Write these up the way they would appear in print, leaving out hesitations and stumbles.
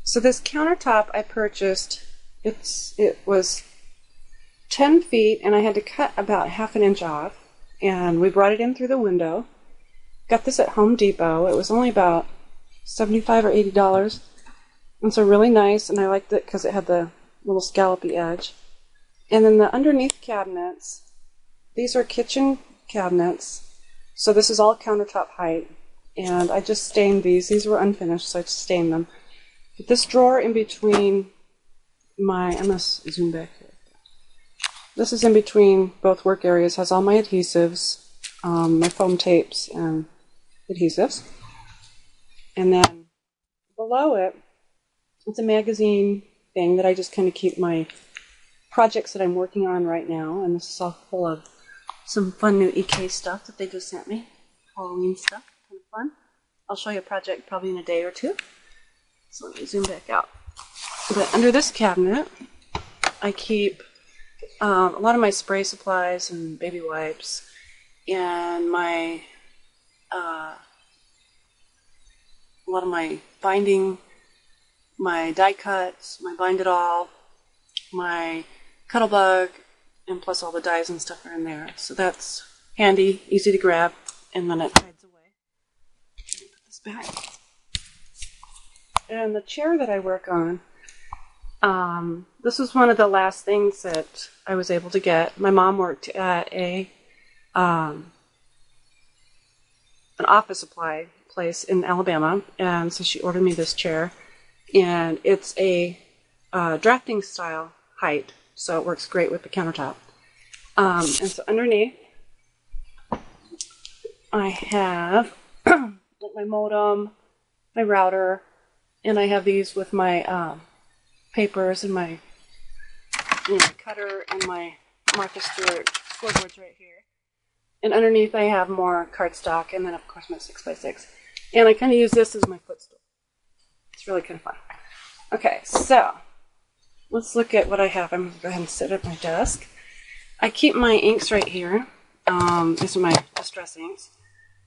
So this countertop I purchased, it was 10 feet, and I had to cut about half an inch off, and we brought it in through the window. Got this at Home Depot. It was only about $75 or $80. And so really nice, and I liked it because it had the little scallopy edge. And then the underneath cabinets, these are kitchen cabinets. So this is all countertop height. And I just stained these. These were unfinished, so I just stained them. But this drawer in between I'm going to zoom back here. This is in between both work areas, has all my adhesives, my foam tapes and adhesives. And then below it, it's a magazine thing that I just kind of keep my projects that I'm working on right now. And this is all full of some fun new EK stuff that they just sent me. Halloween stuff, kind of fun. I'll show you a project probably in a day or two. So let me zoom back out. But under this cabinet, I keep a lot of my spray supplies and baby wipes, and a lot of my binding, my die cuts, my bind it all, my Cuttlebug, and plus all the dies and stuff are in there. So that's handy, easy to grab, and then it hides away. Let me put this back. And the chair that I work on, this was one of the last things that I was able to get. My mom worked at an office supply place in Alabama, and so she ordered me this chair. And it's a drafting style height, so it works great with the countertop. And so underneath, I have my modem, my router, and I have these with my papers and my cutter and my Martha Stewart scoreboards right here. And underneath I have more cardstock, and then of course my 6x6. And I kind of use this as my footstool. It's really kind of fun. Okay, so let's look at what I have. I'm going to go ahead and sit at my desk. I keep my inks right here. These are my distress inks.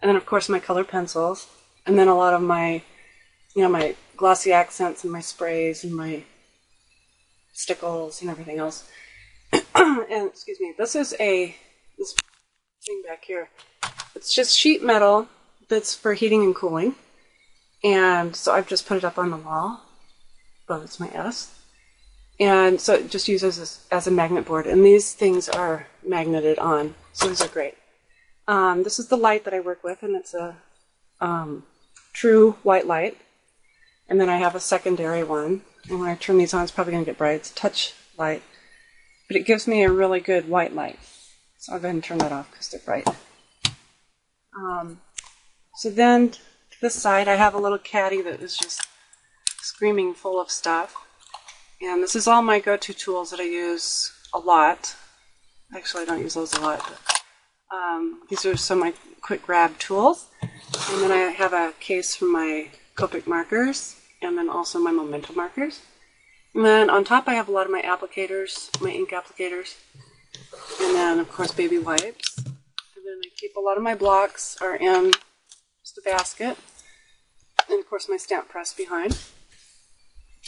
And then of course my colored pencils. And then a lot of my, my glossy accents and my sprays and my stickles and everything else. And excuse me, this thing back here. It's just sheet metal that's for heating and cooling. And so I've just put it up on the wall. Well, it's my S. And so it just uses this as a magnet board. And these things are magneted on. So these are great. This is the light that I work with, and it's a true white light. And then I have a secondary one. And when I turn these on, it's probably going to get bright. It's a touch light. But it gives me a really good white light. So I'll go ahead and turn that off because they're bright. So then to this side, I have a little caddy that is just screaming full of stuff. And this is all my go-to tools that I use a lot. Actually, I don't use those a lot. But, these are some of my quick grab tools. And then I have a case for my Copic markers, and then also my Memento markers. And then on top I have a lot of my applicators, my ink applicators. And then of course baby wipes. And then I keep a lot of my blocks are in just a basket. And of course my stamp press behind.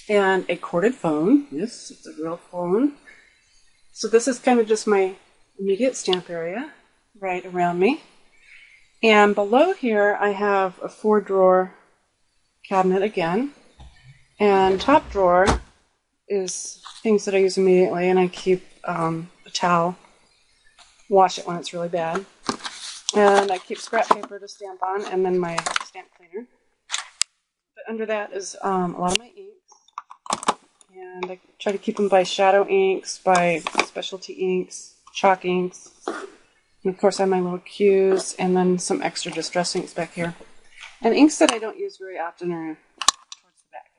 And a corded phone. Yes, it's a real phone. So this is kind of just my immediate stamp area right around me. And below here I have a 4-drawer cabinet again. And top drawer is things that I use immediately, and I keep a towel, wash it when it's really bad. And I keep scrap paper to stamp on, and then my stamp cleaner. But under that is a lot of my inks. And I try to keep them by shadow inks, by specialty inks, chalk inks. And of course I have my little cues, and then some extra distress inks back here. And inks that I don't use very often are towards the back.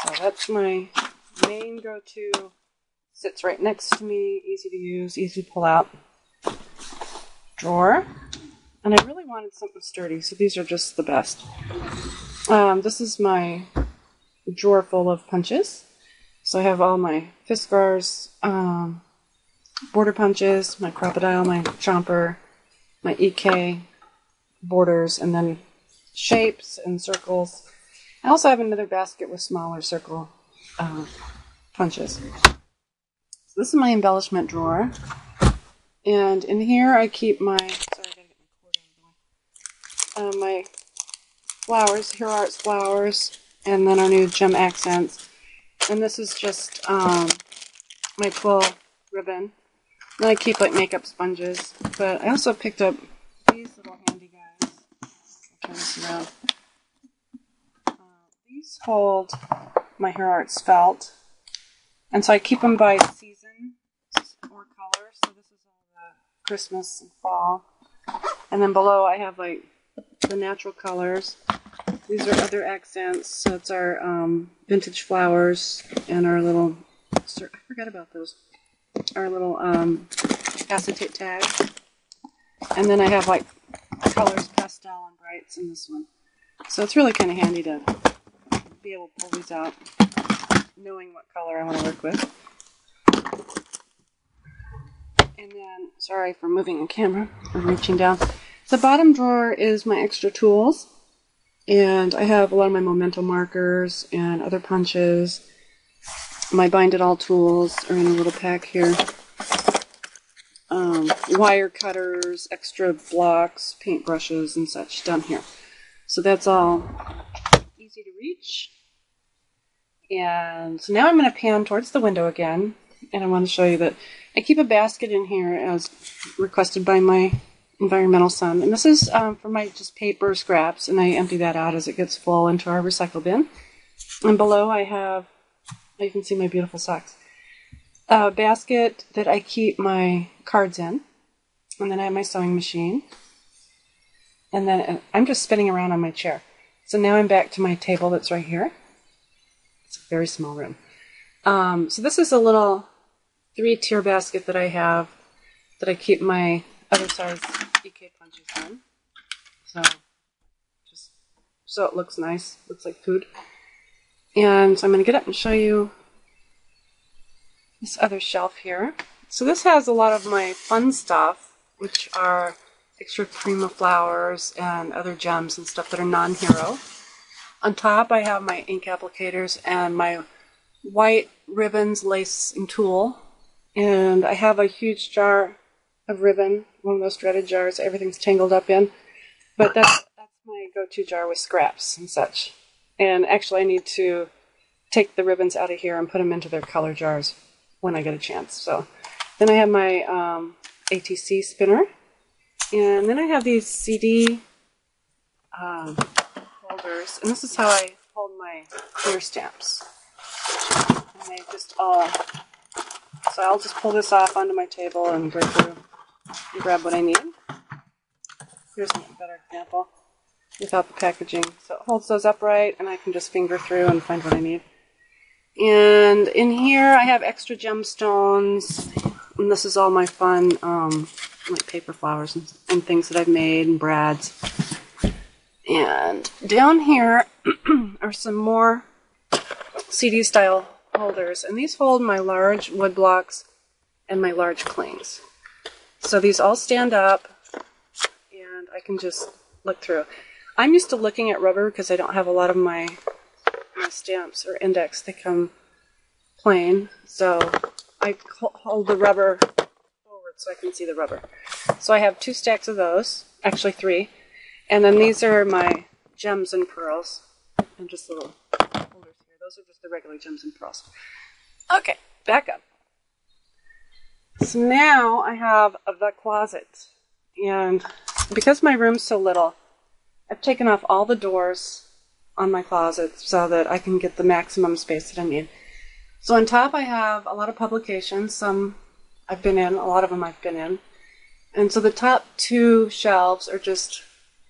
So that's my main go-to. Sits right next to me, easy to use, easy to pull out. Drawer. And I really wanted something sturdy, so these are just the best. This is my drawer full of punches. So I have all my Fiskars, border punches, my crocodile, my chomper, my EK borders, and then shapes and circles. I also have another basket with smaller circle punches. So this is my embellishment drawer. And in here I keep my, sorry, I gotta get my cord out of the way. My flowers, Hero Arts flowers, and then our new gem accents. And this is just my twill ribbon. Then I keep like makeup sponges, but I also picked up these little handy guys. I'll turn this around. These hold my Hero Arts felt, and so I keep them by season or color. So this is all the Christmas and fall, and then below I have like the natural colors. These are other accents. So it's our vintage flowers and our little, I forgot about those, our little acetate tags. And then I have like colors, pastel and brights in this one. So it's really kind of handy to be able to pull these out, knowing what color I want to work with. And then, sorry for moving the camera, I'm reaching down. The bottom drawer is my extra tools. And I have a lot of my memento markers and other punches. My bind it all tools are in a little pack here. Wire cutters, extra blocks, paint brushes, and such down here. So that's all easy to reach. And so now I'm going to pan towards the window again. And I want to show you that I keep a basket in here as requested by my environmental son. And this is for my just paper scraps, and I empty that out as it gets full into our recycle bin. And below I have, you can see my beautiful socks, a basket that I keep my cards in. And then I have my sewing machine. And then I'm just spinning around on my chair. So now I'm back to my table that's right here. It's a very small room. So this is a little 3-tier basket that I have that I keep my other size EK punches in. So it looks nice. Looks like food. And so I'm going to get up and show you this other shelf here. So this has a lot of my fun stuff, which are extra prima flowers and other gems and stuff that are non-hero. On top I have my ink applicators and my white ribbons, lace, and tulle. And I have a huge jar of ribbon, one of those threaded jars everything's tangled up in. But that's my go-to jar with scraps and such. And actually I need to take the ribbons out of here and put them into their color jars when I get a chance. So then I have my ATC spinner. And then I have these CD holders. And this is how I hold my clear stamps. And they just all... So I'll just pull this off onto my table and go through and grab what I need. Here's a better example without the packaging. So it holds those upright, and I can just finger through and find what I need. And in here I have extra gemstones, and this is all my fun like paper flowers and things that I've made, and brads. And down here are some more CD style holders, and these hold my large wood blocks and my large clings. So these all stand up, and I can just look through. I'm used to looking at rubber because I don't have a lot of my stamps or index. They come plain, so I hold the rubber forward so I can see the rubber. So I have 2 stacks of those, actually 3, and then these are my gems and pearls, and just little holders here. Those are just the regular gems and pearls. Okay, back up. So now I have the closet, and because my room's so little, I've taken off all the doors on my closet so that I can get the maximum space that I need. So on top I have a lot of publications. Some I've been in, a lot of them I've been in. And so the top 2 shelves are just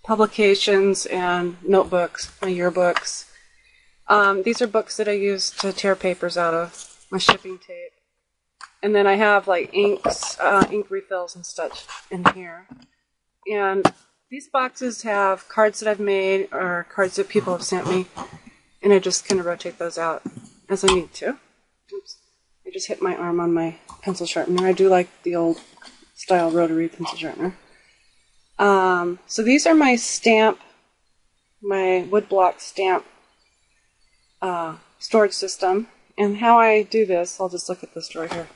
publications and notebooks, my yearbooks. These are books that I use to tear papers out of, my shipping tape. And then I have like inks, ink refills and such in here. And these boxes have cards that I've made or cards that people have sent me. And I just kind of rotate those out as I need to. Oops. I just hit my arm on my pencil sharpener. I do like the old style rotary pencil sharpener. So these are my stamp, my woodblock stamp storage system. And how I do this, I'll just look at this drawer here.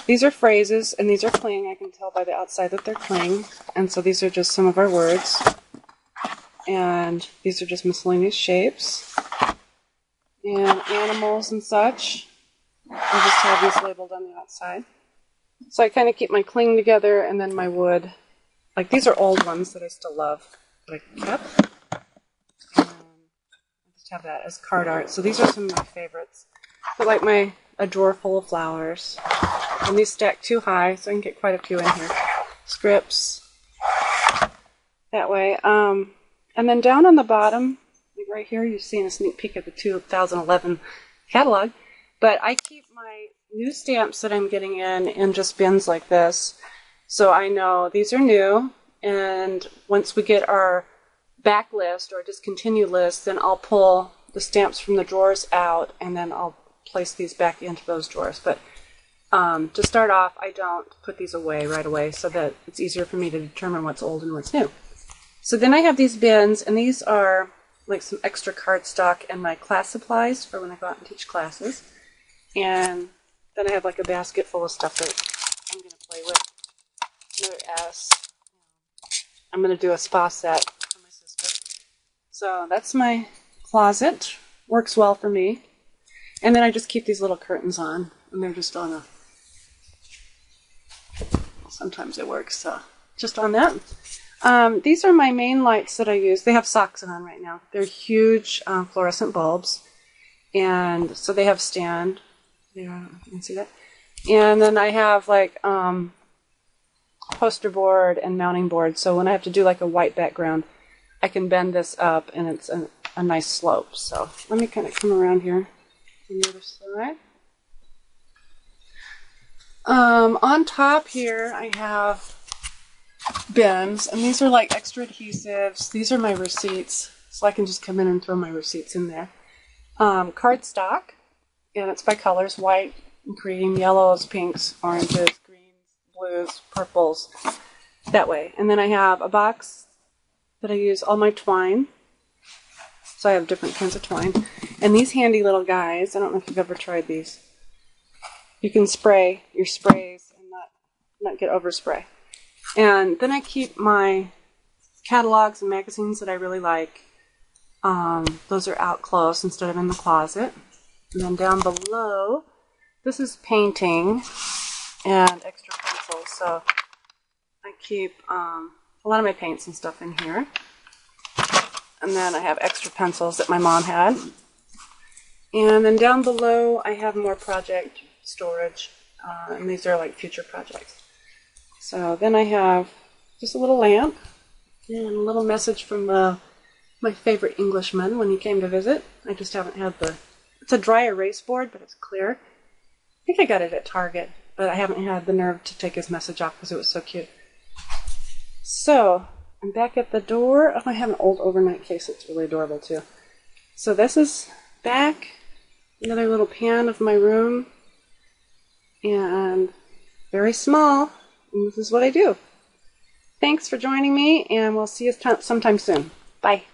These are phrases, and these are cling. I can tell by the outside that they're cling. And so these are just some of our words. And these are just miscellaneous shapes. And animals and such. I just have these labeled on the outside. So I kind of keep my cling together, and then my wood. Like, these are old ones that I still love, that I kept. And I just have that as card art. So these are some of my favorites. But like a drawer full of flowers. And these stack too high, so I can get quite a few in here. Scripts. That way. And then down on the bottom, like right here, you're seeing a sneak peek of the 2011 catalog. But I keep my new stamps that I'm getting in just bins like this. So I know these are new. And once we get our backlist or discontinue list, then I'll pull the stamps from the drawers out, and then I'll place these back into those drawers. But to start off, I don't put these away right away so that it's easier for me to determine what's old and what's new. So then I have these bins, and these are like some extra cardstock and my class supplies for when I go out and teach classes. And then I have like a basket full of stuff that I'm going to play with. Another S. I'm going to do a spa set for my sister. So that's my closet. Works well for me. And then I just keep these little curtains on, and they're just on a... Sometimes it works, so just on that. These are my main lights that I use. They have socks on right now. They're huge fluorescent bulbs, and so they have stand. There, I don't know if you can see that. And then I have like poster board and mounting board. So when I have to do like a white background, I can bend this up, and it's a nice slope. So let me kind of come around here on the other side. On top here, I have bins, and these are like extra adhesives. These are my receipts, so I can just come in and throw my receipts in there. Cardstock, and it's by colors: white, cream, yellows, pinks, oranges, greens, blues, purples, that way. And then I have a box that I use all my twine, so I have different kinds of twine. And these handy little guys, I don't know if you've ever tried these. You can spray your sprays and not get overspray. And then I keep my catalogs and magazines that I really like. Those are out close instead of in the closet. And then down below, this is painting and extra pencils. So I keep a lot of my paints and stuff in here. And then I have extra pencils that my mom had. And then down below, I have more project storage. And these are like future projects. So then I have just a little lamp and a little message from my favorite Englishman when he came to visit. I just haven't had it's a dry erase board, but it's clear. I think I got it at Target, but I haven't had the nerve to take his message off because it was so cute. So I'm back at the door. Oh, I have an old overnight case that's really adorable too. So this is back, another little pan of my room, and very small. And this is what I do. Thanks for joining me, and we'll see you sometime soon. Bye.